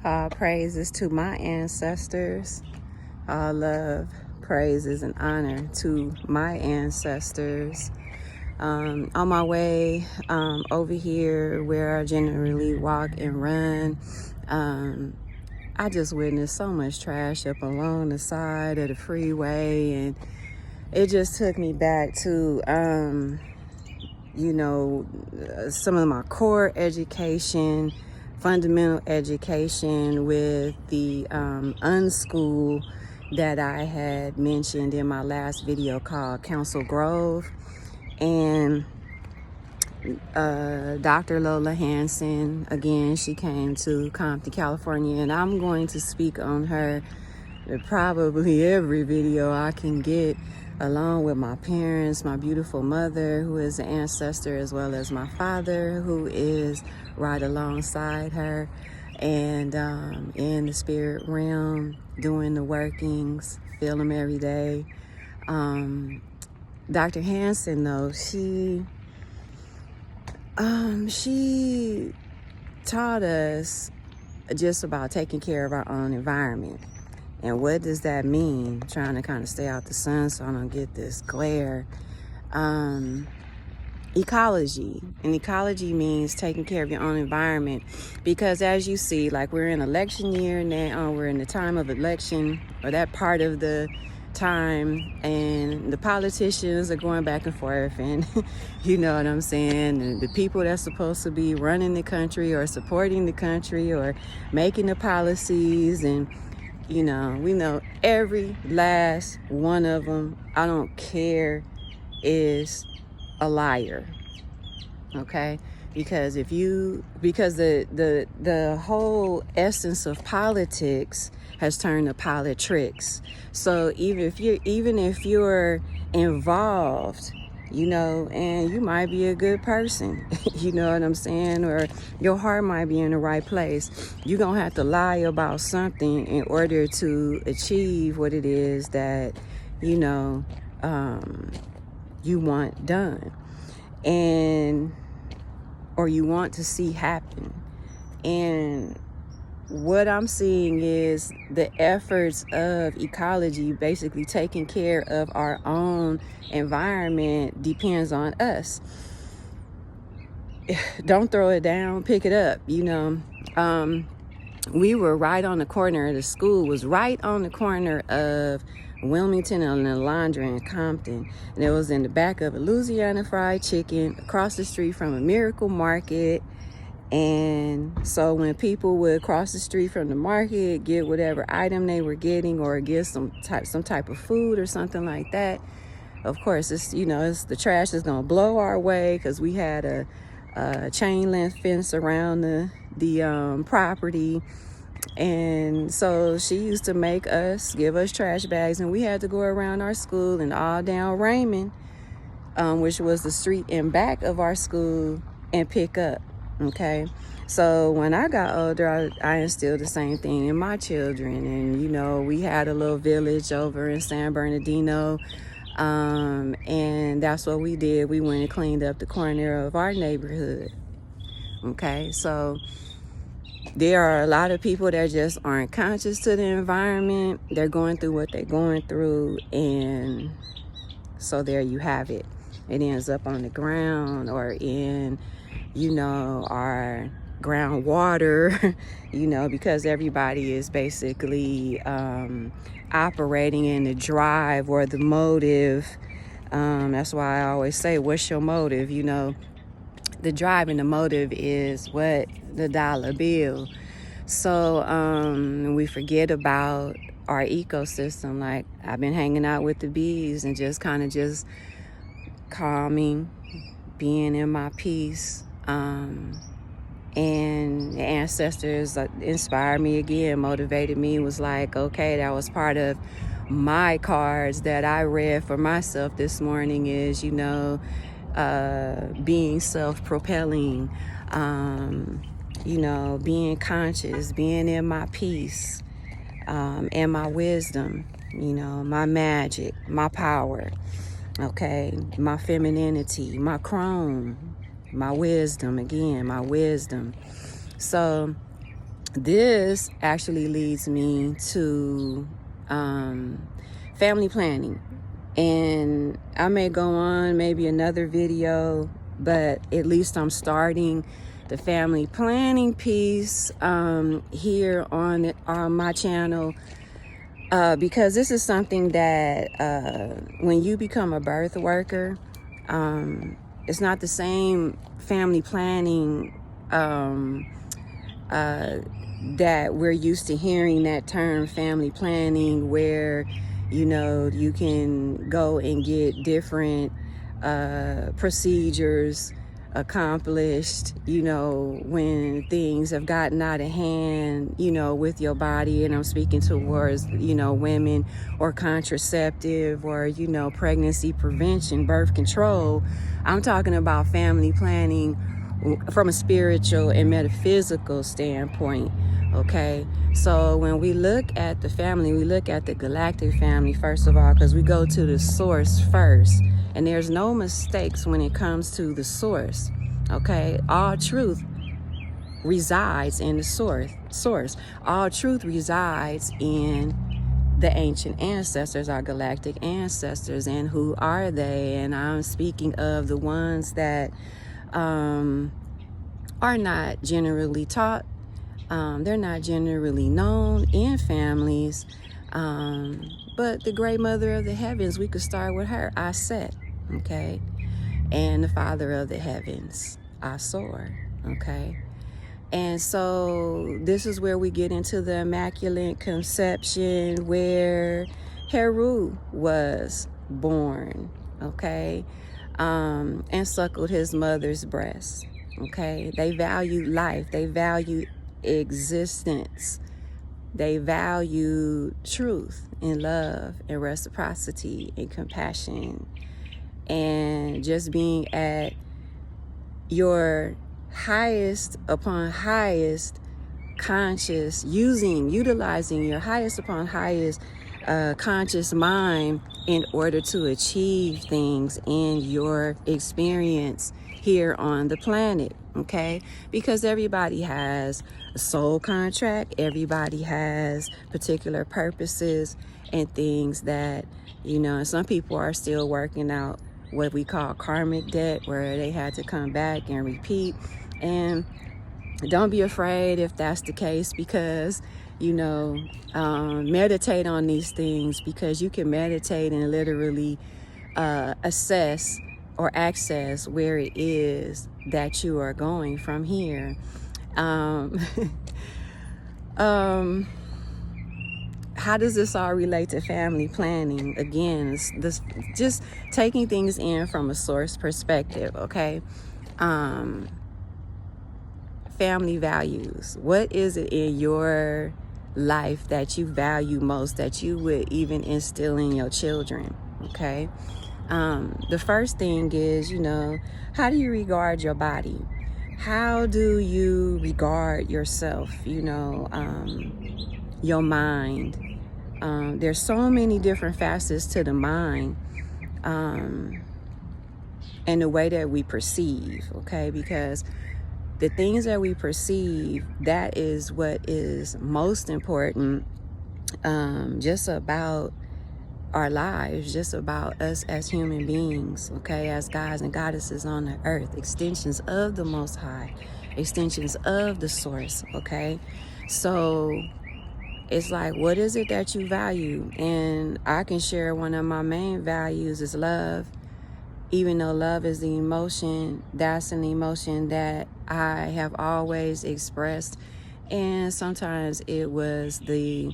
All praises to my ancestors. All love, praises, and honor to my ancestors. On my way over here where I generally walk and run, I just witnessed so much trash up along the side of the freeway, and it just took me back to, some of my core education, fundamental education with the unschool that I had mentioned in my last video called Council Grove. And Dr. Lola Hanson, again, she came to Compton, California, and I'm going to speak on her in probably every video I can get, along with my parents, my beautiful mother, who is an ancestor, as well as my father, who is right alongside her, and in the spirit realm, doing the workings, feel them every day. Dr. Hanson, though, she taught us just about taking care of our own environment. And what does that mean? Trying to kind of stay out the sun so I don't get this glare. Ecology. And ecology means taking care of your own environment. Because as you see, like, we're in election year now, we're in the time of election, or that part of the time, and the politicians are going back and forth, and you know what I'm saying, and the people that's supposed to be running the country or supporting the country or making the policies, and we know every last one of them, I don't care, is a liar. Okay? Because the whole essence of politics has turned to politics. So even if you're involved, and you might be a good person, you know what I'm saying, or your heart might be in the right place, you're gonna have to lie about something in order to achieve what it is that you want done, or you want to see happen. And what I'm seeing is the efforts of ecology, basically taking care of our own environment, depends on us. Don't throw it down, pick it up. We were right on the corner. The school was right on the corner of Wilmington and Alondra in Compton. And it was in the back of a Louisiana Fried Chicken, across the street from a Miracle Market. And so when people would cross the street from the market, get whatever item they were getting, or get some type of food or something like that, of course, it's the trash is gonna blow our way, because we had a chain link fence around the property. And so she used to give us trash bags, and we had to go around our school and all down Raymond, which was the street in back of our school, and pick up. Okay, so when I got older, I instilled the same thing in my children. And we had a little village over in San Bernardino, and that's what we did. We went and cleaned up the corner of our neighborhood. Okay, so there are a lot of people that just aren't conscious to the environment. They're going through what they're going through, and so there you have it. It ends up on the ground, or in our groundwater, because everybody is basically operating in the drive or the motive. That's why I always say, what's your motive? The drive and the motive is what? The dollar bill. So we forget about our ecosystem. Like, I've been hanging out with the bees and just kind of just calming, being in my peace. And the ancestors inspired me again, motivated me, was like, okay, that was part of my cards that I read for myself this morning, is, being self-propelling, being conscious, being in my peace, and my wisdom, my magic, my power, okay, my femininity, my chrome, my wisdom, again, my wisdom. So this actually leads me to family planning. And I may go on maybe another video, but at least I'm starting the family planning piece here on my channel, because this is something that when you become a birth worker, it's not the same family planning that we're used to hearing, that term family planning, where you can go and get different procedures accomplished, when things have gotten out of hand, with your body. And I'm speaking towards, women, or contraceptive, or, pregnancy prevention, birth control. I'm talking about family planning from a spiritual and metaphysical standpoint. Okay, so when we look at the family, we look at the galactic family first of all, because we go to the source first, and there's no mistakes when it comes to the source. Okay, all truth resides in the source. All truth resides in the ancient ancestors, our galactic ancestors. And who are they? And I'm speaking of the ones that are not generally taught. They're not generally known in families. But the great mother of the heavens, we could start with her, Aset, okay? And the father of the heavens, Asor, okay? And so this is where we get into the Immaculate Conception, where Heru was born, okay? And suckled his mother's breast, okay? They valued life. They valued existence. They value truth and love and reciprocity and compassion, and just being at your highest upon highest conscious, utilizing your highest upon highest conscious mind in order to achieve things in your experience here on the planet. Okay, because everybody has a soul contract, everybody has particular purposes and things that, and some people are still working out what we call karmic debt, where they had to come back and repeat. And don't be afraid if that's the case, because meditate on these things, because you can meditate and literally assess or access where it is that you are going from here. How does this all relate to family planning? Again, this just taking things in from a source perspective, okay? Family values. What is it in your life that you value most, that you would even instill in your children, okay? The first thing is, how do you regard your body? How do you regard yourself, your mind? There's so many different facets to the mind, and the way that we perceive, okay? Because the things that we perceive, that is what is most important, just about our lives, just about us as human beings, okay, as gods and goddesses on the earth, extensions of the Most High, extensions of the source, okay? So it's like, what is it that you value? And I can share one of my main values is love. Even though love is the emotion, that's an emotion that I have always expressed. And sometimes it was the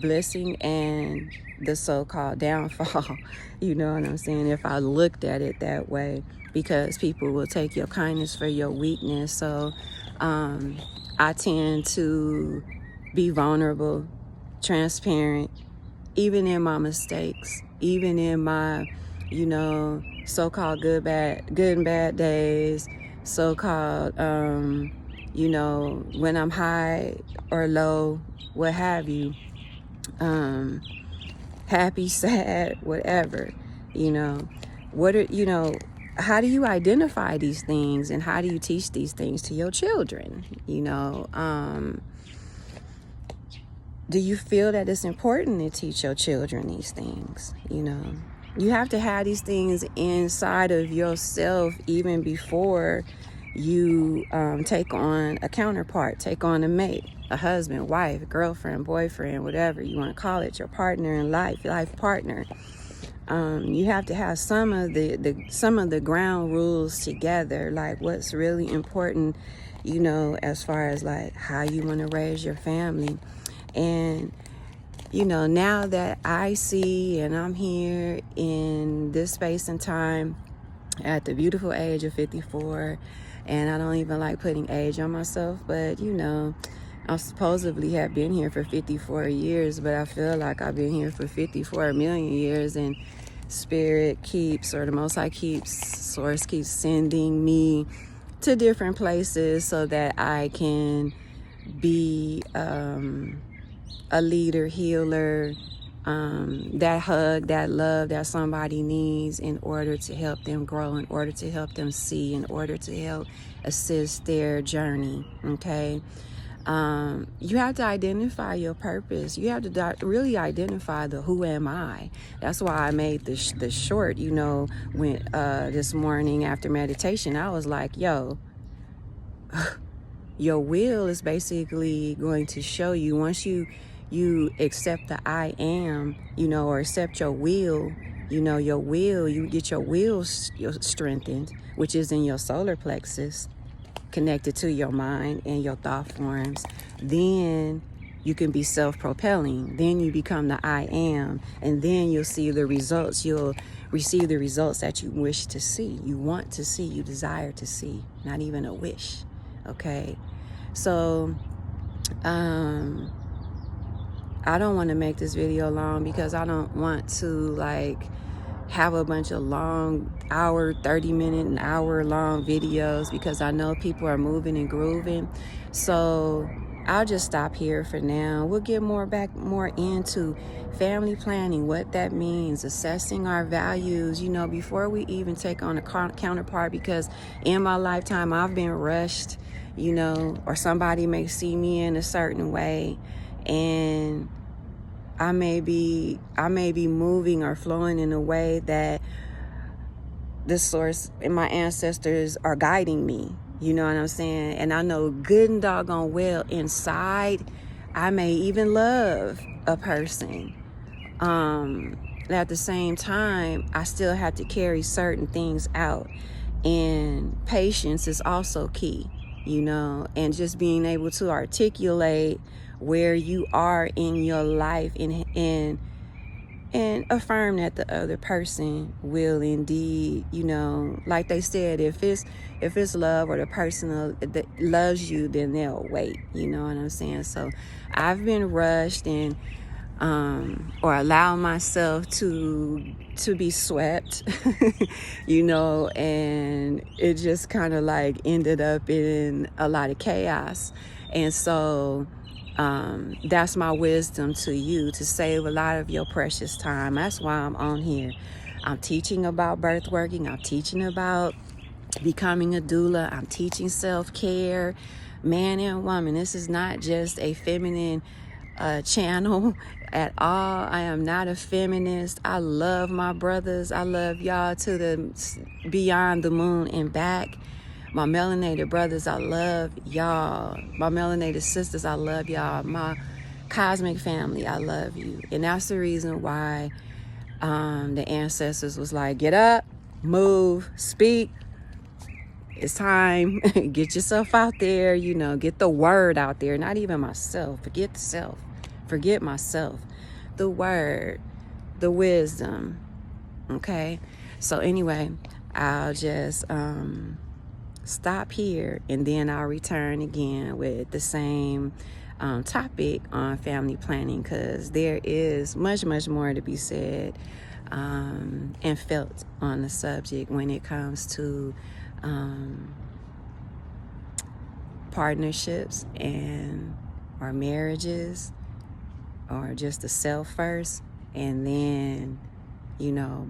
blessing and the so-called downfall, you know what I'm saying, if I looked at it that way, because people will take your kindness for your weakness. So I tend to be vulnerable, transparent, even in my mistakes, even in my so-called good and bad days, so-called when I'm high or low, what have you, happy, sad, whatever, how do you identify these things, and how do you teach these things to your children? Do you feel that it's important to teach your children these things? You have to have these things inside of yourself even before you take on a counterpart, take on a mate, a husband, wife, girlfriend, boyfriend, whatever you want to call it, your partner in life partner. You have to have some of the ground rules together, like what's really important, as far as like how you want to raise your family. And now that I see, and I'm here in this space and time at the beautiful age of 54, and I don't even like putting age on myself, but I supposedly have been here for 54 years, but I feel like I've been here for 54 million years, and Spirit keeps, or the Most High keeps, Source keeps sending me to different places so that I can be a leader, healer, that hug, that love that somebody needs in order to help them grow, in order to help them see, in order to help assist their journey, okay? You have to identify your purpose. You have to really identify the who am I. That's why I made the short, when this morning after meditation, I was like, yo, your will is basically going to show you, once you accept the I am, or accept your will, you get your will strengthened, which is in your solar plexus, connected to your mind and your thought forms. Then you can be self-propelling. Then you become the I am, and then you'll see the results. You'll receive the results that you wish to see, you want to see, you desire to see, not even a wish. Okay, so I don't want to make this video long because I don't want to have a bunch of long 30-minute and hour-long videos, because I know people are moving and grooving. So I'll just stop here for now. We'll get more into family planning, what that means, assessing our values, before we even take on a counterpart, because in my lifetime I've been rushed, or somebody may see me in a certain way, and I may be moving or flowing in a way that the source and my ancestors are guiding me. You know what I'm saying? And I know good and doggone well inside, I may even love a person. At the same time, I still have to carry certain things out. And patience is also key, and just being able to articulate where you are in your life, and affirm that the other person will indeed, like they said, if it's love, or the person that loves you, then they'll wait. You know what I'm saying? So I've been rushed and or allow myself to be swept, and it just kind of ended up in a lot of chaos. And so that's my wisdom to you, to save a lot of your precious time. That's why I'm on here. I'm teaching about birth working. I'm teaching about becoming a doula. I'm teaching self-care, man and woman. This is not just a feminine channel at all. I am not a feminist. I love my brothers. I love y'all to the beyond the moon and back. My melanated brothers, I love y'all. My melanated sisters, I love y'all. My cosmic family, I love you. And that's the reason why the ancestors was like, get up, move, speak. It's time. Get yourself out there, get the word out there. Not even myself. Forget the self. Forget myself. The word, the wisdom. Okay? So anyway, I'll just stop here, and then I'll return again with the same topic on family planning, because there is much more to be said and felt on the subject when it comes to partnerships or marriages, or just the self first, and then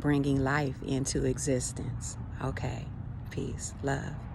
bringing life into existence. Okay. Peace. Love.